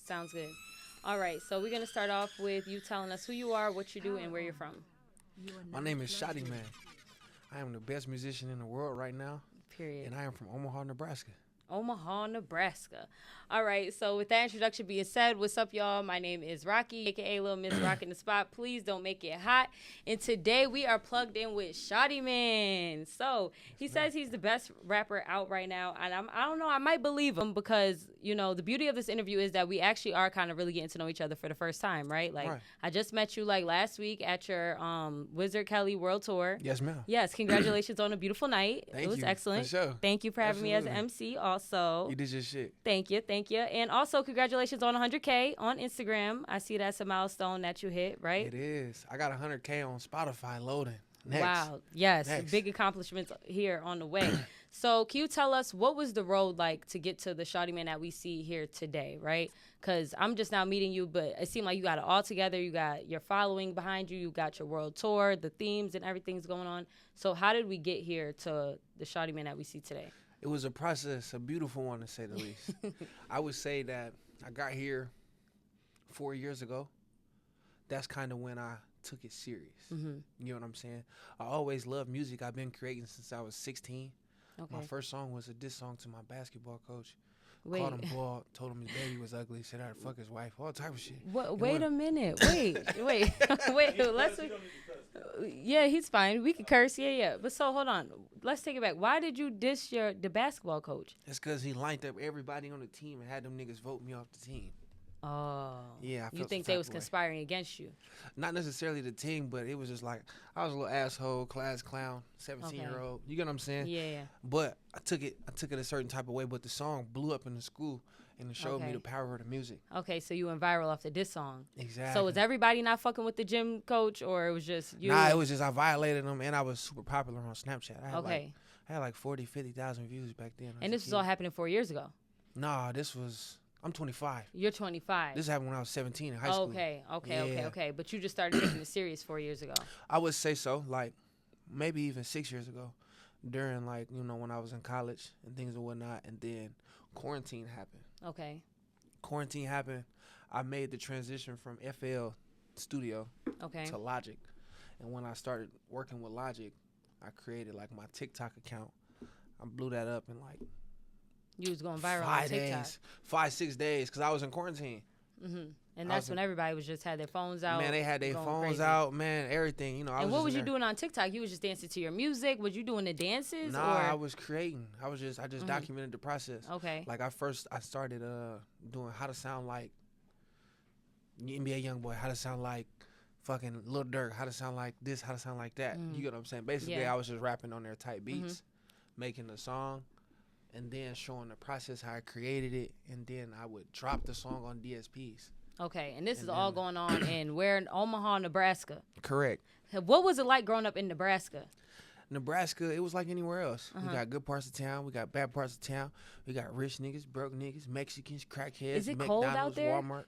Sounds good. All right, so we're gonna start off with you telling us who you are, what you do, and where you're from. My name is Shaudie Man. I am the best musician in the world right now, Period. and I am from Omaha, Nebraska. Omaha, Nebraska. All right, so with that introduction being said, what's up, y'all? My name is Rocky, aka Little Miss Rock in the Spot. Please don't make it hot. And today we are plugged in with Shaudie Man. So he says he's the best rapper out right now, and I don't know, I might believe him because you know the beauty of this interview is that we actually are kind of really getting to know each other for the first time, right? Like I just met you like last week at your Wizard Kelly World Tour. Yes, ma'am. Yes, congratulations on a beautiful night. Thank it was you. excellent. For sure. Thank you for having me as an MC. Also, you did your shit. Thank you. And also, congratulations on 100K on Instagram. I see that's a milestone that you hit, right? It is. I got 100K on Spotify loading. Next. Wow. Yes. Next. Big accomplishments here on the way. So can you tell us what was the road like to get to the Shaudie Man that we see here today, right? Because I'm just now meeting you, but it seemed like you got it all together. You got your following behind you. You got your world tour, the themes and everything's going on. So how did we get here to the Shaudie Man that we see today? It was a process, a beautiful one to say the least. I would say that I got here 4 years ago. That's kind of when I took it serious. You know what I'm saying? I always loved music. I've been creating since I was 16. Okay. My first song was a diss song to my basketball coach. Called him bald, told him his baby was ugly, said I'd fuck his wife, all type of shit. Wait a minute. Wait. Let's. Yeah, he's fine. We can curse. Yeah. But so hold on. Let's take it back. Why did you diss the basketball coach? It's because he lined up everybody on the team and had them niggas vote me off the team. Oh. Yeah. You think they was conspiring against you? Not necessarily the team, but it was just like I was a little asshole, class clown, 17-year-old. You get what I'm saying? Yeah. But I took it a certain type of way. But the song blew up in the school, and it showed me the power of the music. Okay, so you went viral off the diss song. Exactly. So was everybody not fucking with the gym coach, or it was just you? Nah, it was just I violated him, and I was super popular on Snapchat. I had like 40, 50,000 views back then. And this was all happening 4 years ago? Nah, I'm 25. You're 25. This happened when I was 17 in high school. Okay. But you just started taking it serious 4 years ago. I would say so, like maybe even 6 years ago, during like, you know, when I was in college and things and whatnot, and then quarantine happened. Okay. Quarantine happened. I made the transition from FL Studio to Logic. And when I started working with Logic, I created like my TikTok account. I blew that up in like you was going viral on TikTok. 5-6 days, because I was in quarantine. And that's when everybody was just had their phones out. Man, they had their phones out, man, everything. You know. And what was you doing on TikTok? You was just dancing to your music? Was you doing the dances? Nah, I was creating. I just documented the process. Okay. Like I started doing how to sound like NBA YoungBoy, how to sound like fucking Lil Durk, how to sound like this, how to sound like that. You get what I'm saying? Basically, I was just rapping on their type beats, making the song, and then showing the process how I created it, and then I would drop the song on DSPs. Okay, and this is all going on in Omaha, Nebraska. Correct. What was it like growing up in Nebraska? Nebraska, it was like anywhere else. We got good parts of town. We got bad parts of town. We got rich niggas, broke niggas, Mexicans, crackheads, is it McDonald's, cold out there? Walmart.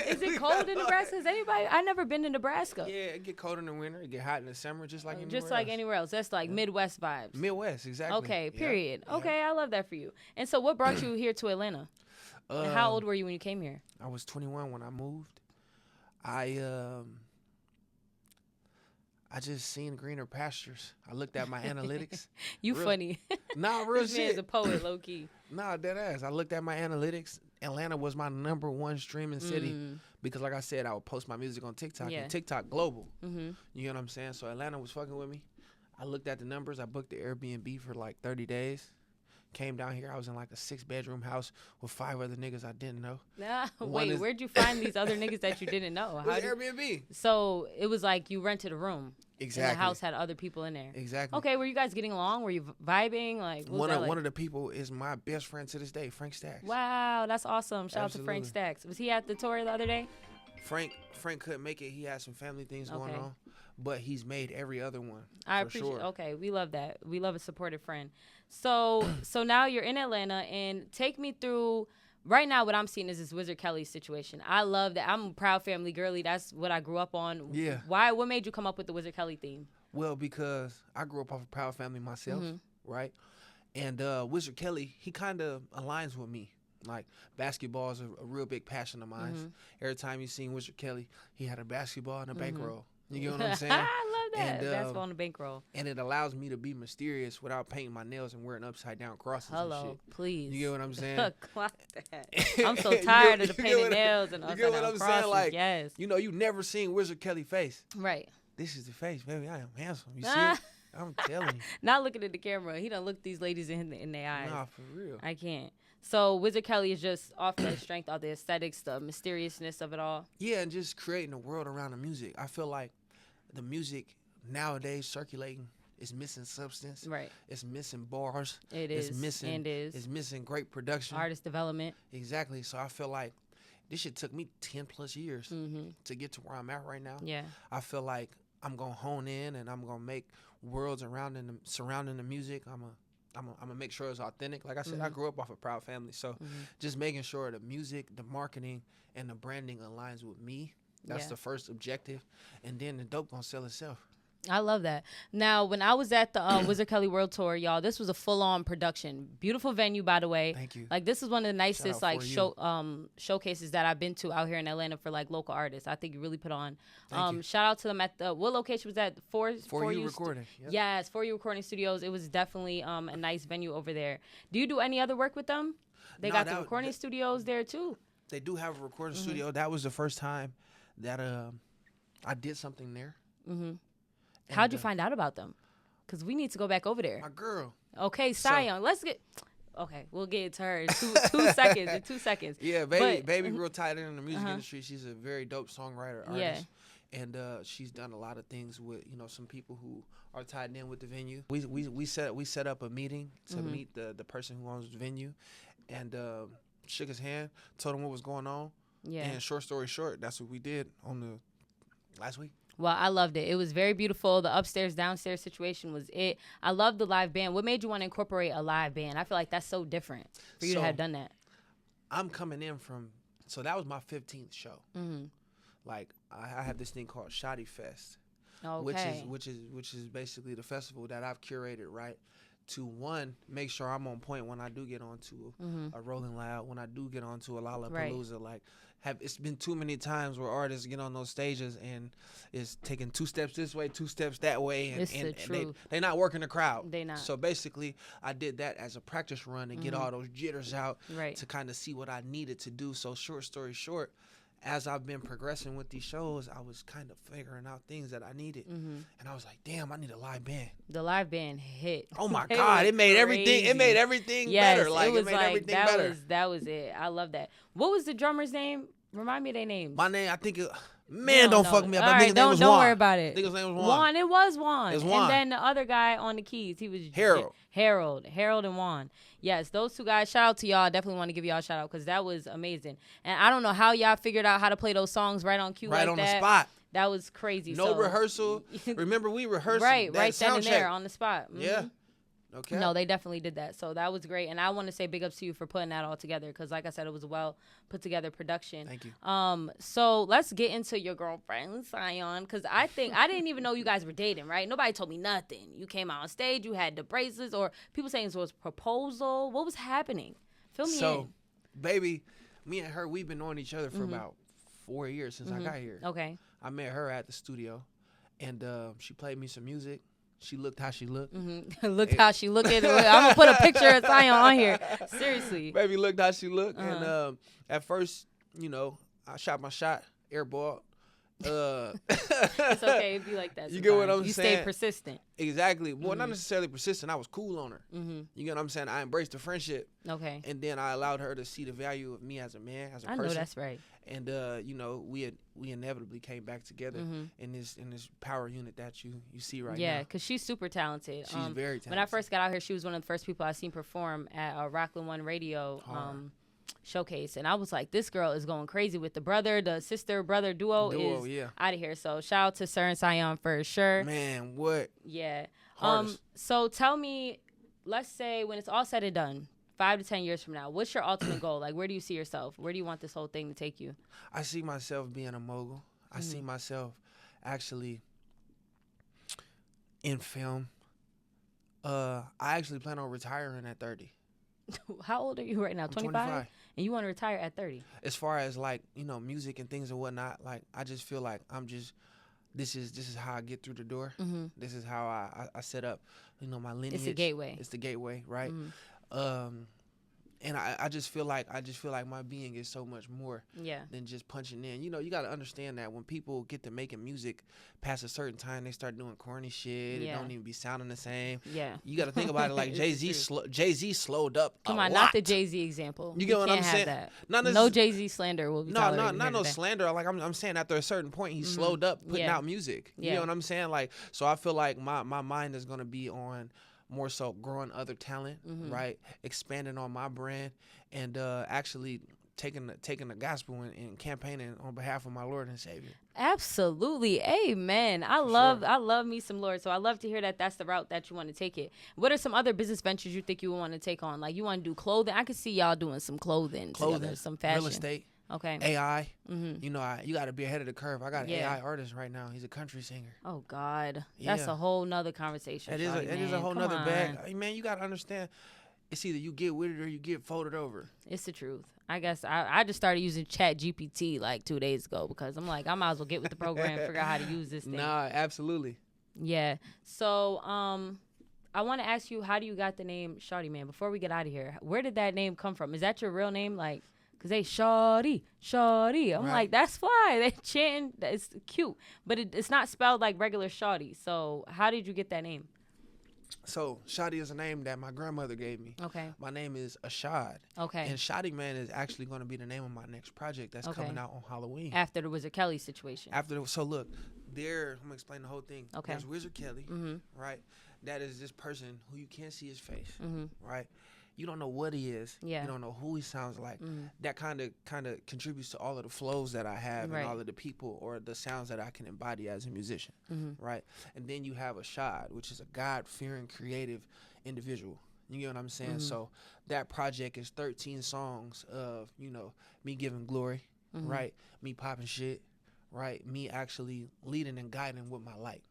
Is it cold in Nebraska? Is anybody? I never been to Nebraska. Yeah, it get cold in the winter. It get hot in the summer, just like anywhere else. Just like anywhere else. That's like Midwest vibes. Midwest, exactly. Okay, period. Yeah. Okay, I love that for you. And so what brought you here to Atlanta? And how old were you when you came here? I was 21 when I moved. I just seen greener pastures. I looked at my analytics. Funny. Nah, real this shit. Man is a poet, low key. Nah, dead ass. I looked at my analytics. Atlanta was my #1 streaming city because, like I said, I would post my music on TikTok and TikTok global. You know what I'm saying? So Atlanta was fucking with me. I looked at the numbers. I booked the Airbnb for like 30 days. Came down here. I was in like a 6-bedroom house with 5 other niggas I didn't know. Wait, where'd you find these other niggas that you didn't know? It was Airbnb. So it was like you rented a room. Exactly. And the house had other people in there. Exactly. Okay, were you guys getting along? Were you vibing? Like one of the people is my best friend to this day, Frank Stacks. Wow, that's awesome. Shout out to Frank Stacks. Was he at the tour the other day? Frank couldn't make it. He had some family things going on, but he's made every other one. I appreciate. Sure. Okay, we love that. We love a supportive friend. So now you're in Atlanta, and take me through. Right now, what I'm seeing is this Wizard Kelly situation. I love that. I'm a proud family girly. That's what I grew up on. Yeah. Why? What made you come up with the Wizard Kelly theme? Well, because I grew up off a proud family myself, right? And Wizard Kelly, he kind of aligns with me. Like, basketball is a real big passion of mine. Mm-hmm. Every time you seen Wizard Kelly, he had a basketball and a Mm-hmm. bankroll. You get what I'm saying? I love that. And, Basketball on the bankroll. And it allows me to be mysterious without painting my nails and wearing upside down crosses and Hello, shit. please. You get what I'm saying? Clock that. I'm so tired of the painted nails and you upside get what down I'm crosses. saying? Like, yes. you know, you never seen Wizard Kelly face. Right. This is the face, baby. I am handsome. You see it? I'm telling you. Not looking at the camera. He done looked these ladies in their eyes. Nah, for real. I can't. So Wizard Kelly is just off the strength of the aesthetics, the mysteriousness of it all. Yeah, and just creating a world around the music. I feel like the music nowadays circulating is missing substance. Right. It's missing bars. It's missing great production. Artist development. Exactly. So I feel like this shit took me 10 plus years to get to where I'm at right now. Yeah. I feel like I'm gonna hone in and I'm gonna make worlds surrounding the music. I'm gonna make sure it's authentic. Like I said, I grew up off a proud family, so just making sure the music, the marketing, and the branding aligns with me. That's the first objective, and then the dope gonna sell itself. I love that. Now, when I was at the Wizard Kelly World Tour, y'all, this was a full-on production. Beautiful venue, by the way. Thank you. Like, this is one of the nicest like showcases that I've been to out here in Atlanta for like local artists. I think you really put on. Shout out to them at the what location was that? For you recording. Yep. Yes, For You Recording Studios. It was definitely a nice venue over there. Do you do any other work with them? They got the recording studios there too. They do have a recording studio. That was the first time that I did something there. How'd you find out about them? Because we need to go back over there. My girl. Okay, Sion. Let's get... Okay, we'll get to her in 2 seconds. In 2 seconds. Yeah, baby real tight in the music industry. She's a very dope songwriter, artist. Yeah. And she's done a lot of things with, some people who are tied in with the venue. We set up a meeting to meet the person who owns the venue, and shook his hand, told him what was going on. Yeah. And short story short, that's what we did on the last week. Well, I loved it. It was very beautiful. The upstairs, downstairs situation was it. I love the live band. What made you want to incorporate a live band? I feel like that's so different for you to have done that. I'm coming in so that was my 15th show. Like, I have this thing called Shaudie Fest, which is basically the festival that I've curated, right? To one, make sure I'm on point when I do get onto a Rolling Loud, when I do get onto a Lollapalooza. Right. Like, it's been too many times where artists get on those stages and it's taking 2 steps this way, 2 steps that way, and they're not working the crowd. They not. So basically, I did that as a practice run to get all those jitters out, to kind of see what I needed to do. So short story short, as I've been progressing with these shows, I was kind of figuring out things that I needed. And I was like, damn, I need a live band. The live band hit. Oh my God, it made everything better. Like, it made everything better. That was it. I love that. What was the drummer's name? Remind me of their names. My name, I think don't fuck me up. All I think his name was Juan. Don't worry about it. I think his name was Juan. It was Juan. It was Juan. And then the other guy on the keys, he was Harold. Harold and Juan. Yes, those 2 guys, shout out to y'all. Definitely want to give y'all a shout out because that was amazing. And I don't know how y'all figured out how to play those songs right on cue like that. Right on the spot. That was crazy. No rehearsal. Remember, we rehearsed. Right then and there on the spot. Yeah. Okay. No, they definitely did that. So that was great. And I want to say big ups to you for putting that all together because, like I said, it was a well put together production. Thank you. So let's get into your girlfriend, Sion, because I didn't even know you guys were dating, right? Nobody told me nothing. You came out on stage, you had the bracelets, or people saying it was a proposal. What was happening? Fill me in. So, baby, me and her, we've been knowing each other for about 4 years since I got here. Okay. I met her at the studio, and she played me some music. She looked how she looked. Looked how she looked. I'm going to put a picture of Sion on here. Seriously. Baby looked how she looked. And at first, I shot my shot, airball. It's okay. It'd be like that. You get what I'm saying? You stay persistent. Exactly. Well, not necessarily persistent. I was cool on her. You get what I'm saying? I embraced the friendship. Okay. And then I allowed her to see the value of me as a man, as a person. I know that's right. And we inevitably came back together in this power unit that you see right now. Yeah, because she's super talented. She's very talented. When I first got out here, she was one of the first people I seen perform at Rockland One Radio showcase, and I was like, this girl is going crazy with the sister brother duo is out of here. So shout out to Sir and Sion for sure. Man, what? Yeah. Hardest. So tell me, let's say when it's all said and done, 5 to 10 years from now, what's your ultimate goal? Like, where do you see yourself? Where do you want this whole thing to take you? I see myself being a mogul. I see myself actually in film. I actually plan on retiring at 30. How old are you right now? 25? and you want to retire at 30. As far as like, you know, music and things and whatnot, like I just feel like this is how I get through the door. This is how I set up, you know, my lineage. It's a gateway. It's the gateway, right? And I just feel like my being is so much more than just punching in. You know, you got to understand that when people get to making music past a certain time, they start doing corny shit. It don't even be sounding the same. Yeah. You got to think about it like Jay-Z slowed up Come a on, lot. not the Jay-Z example. You get what I'm saying? That. Not no Jay-Z slander will be tolerated. Not no slander. Like I'm saying, after a certain point, he slowed up putting out music. You know what I'm saying? Like, so I feel like my mind is gonna be on more so growing other talent, right? Expanding on my brand, and actually taking the gospel and campaigning on behalf of my Lord and Savior. Absolutely. Amen. I love me some Lord. So I love to hear that that's the route that you want to take it. What are some other business ventures you think you want to take on? Like, you want to do clothing? I could see y'all doing some clothing together, some fashion. Real estate. Okay. AI. You know, you got to be ahead of the curve. I got an AI artist right now. He's a country singer. Oh, God. That's a whole nother conversation. It is a whole nother bag. Hey, man, you got to understand, it's either you get with it or you get folded over. It's the truth. I guess I just started using Chat GPT like 2 days ago because I'm like, I might as well get with the program and figure out how to use this thing. Nah, absolutely. Yeah. So, I want to ask you, how do you got the name Shaudie Man? Before we get out of here, where did that name come from? Is that your real name? Like, because they Shaudie. I'm like, that's fly. They chanting. It's cute. But it's not spelled like regular Shaudie. So how did you get that name? So Shaudie is a name that my grandmother gave me. Okay. My name is Ashad. Okay. And Shaudie Man is actually going to be the name of my next project that's coming out on Halloween. After the Wizard Kelly situation. So look, I'm going to explain the whole thing. Okay. There's Wizard Kelly, right? That is this person who you can't see his face, right? You don't know what he is. Yeah. You don't know who he sounds like. That kind of contributes to all of the flows that I have and all of the people or the sounds that I can embody as a musician, right? And then you have Ashad, which is a God-fearing, creative individual. You get what I'm saying? So that project is 13 songs of, you know, me giving glory, right? Me popping shit, right? Me actually leading and guiding with my light,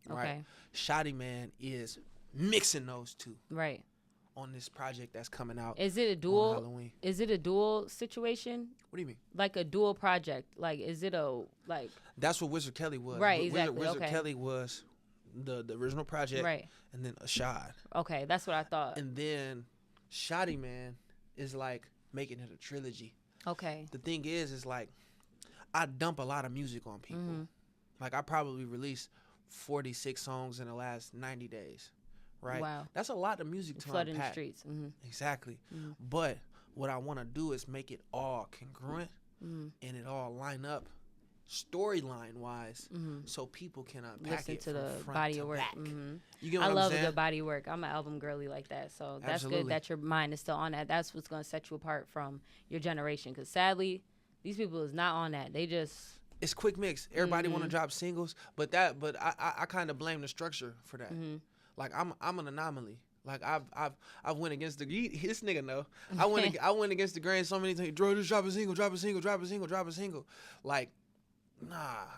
right? Shaudie Man is mixing those two. Right. On this project that's coming out. Is it a dual? Halloween. Is it a dual situation? What do you mean? Like a dual project? Like, is it a like? That's what Wizard Kelly was. Right, exactly. Wizard Kelly was the original project. Right. And then Ashad. Okay, that's what I thought. And then Shaudie Man is like making it a trilogy. Okay. The thing is like I dump a lot of music on people. Like I probably released 46 songs in the last 90 days. Right. Wow. That's a lot of music to flooding unpack. The streets. Exactly. But what I want to do is make it all congruent and it all line up storyline wise so people can unpack Listen it to from the front body to of work. back. You get what I I'm love saying? the body work. I'm an album girly like that. So that's Absolutely. good that your mind is still on that. That's what's going to set you apart from your generation. Because sadly, these people is not on that. They just... It's quick mix. Everybody want to drop singles, but I kind of blame the structure for that. Like I'm an anomaly. Like I've went against this nigga know. I went against the grain so many times. Bro, just drop a single. Like, nah,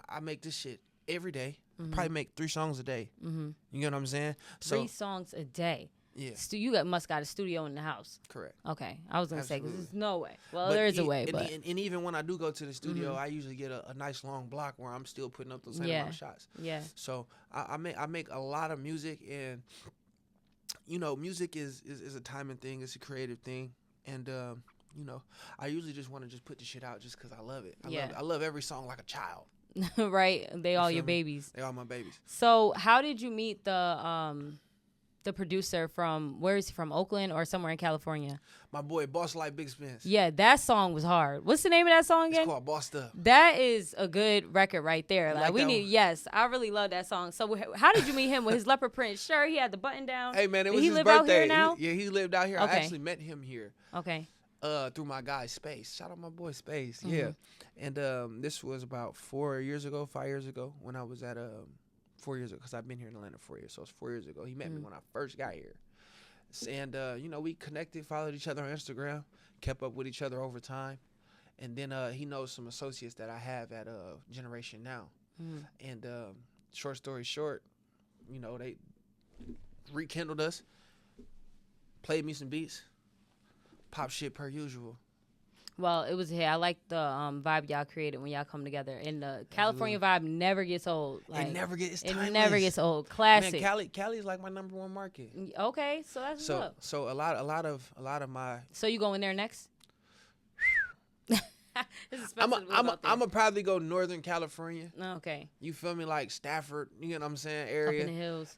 I make this shit every day. Probably make 3 songs a day. You know what I'm saying? So 3 songs a day. Yeah. You must got a studio in the house. Correct. Okay. I was going to say, because there's no way. Well, but there is a way, but. And even when I do go to the studio, I usually get a nice long block where I'm still putting up the same amount of shots. Yeah. So I make a lot of music, and, you know, music is a timing thing. It's a creative thing. And, you know, I usually just want to just put the shit out just because I love it. I love every song like a child. Right. They all your babies. They all my babies. So how did you meet the producer from, where is he from, Oakland or somewhere in California? My boy, Boss Like Big Spence. Yeah, that song was hard. What's the name of that song again? It's called Bossed Up. That is a good record right there. Like we need, yes, I really love that song. So how did you meet him with his leopard print shirt? He had the button down. Hey man, it was his birthday. He live out here now? He lived out here. Okay. I actually met him here. Okay. Through my guy Space. Shout out my boy Space. Yeah. And this was about 5 years ago, when I was at 4 years ago, because I've been here in Atlanta 4 years. So it's 4 years ago. He met me when I first got here. And, you know, we connected, followed each other on Instagram, kept up with each other over time. And then he knows some associates that I have at Generation Now. And short story short, you know, they rekindled us, played me some beats, pop shit per usual. Well, it was here. I like the vibe y'all created when y'all come together, and the California vibe never gets old. Like, it never gets. It never gets old. Classic. Man, Cali is like my number 1 market. Okay, so that's what's up. So a lot of my. So you going there next? I'm gonna probably go Northern California. Okay. You feel me? Like Stafford, you know what I'm saying? Area. Up in the hills.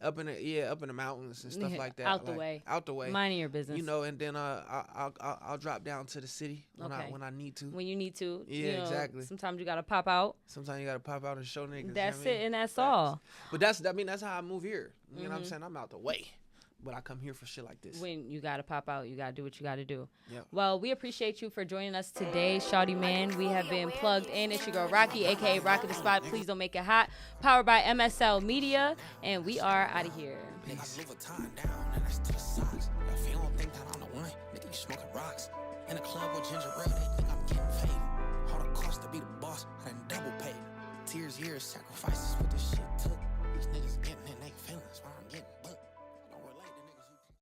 Up in the mountains and stuff like that. Out the way. Out the way. Minding your business. You know, and then I'll drop down to the city when I need to. When you need to. Yeah, exactly. Sometimes you gotta pop out. Sometimes you gotta pop out and show niggas. That's you know what I mean? it, and that's all. But that's how I move here. You know what I'm saying? I'm out the way. But I come here for shit like this. When you got to pop out, you got to do what you got to do. Yep. Well, we appreciate you for joining us today, Shaudie Man. We have been plugged in. It's your girl, Rocky, a.k.a. Rocky the Spot. Please don't make it hot. Powered by MSL Media. And we are out of here. Peace. In the club with ginger ale, they think I'm getting paid. All the cost to be the boss, I done double paid. Tears, years, sacrifices.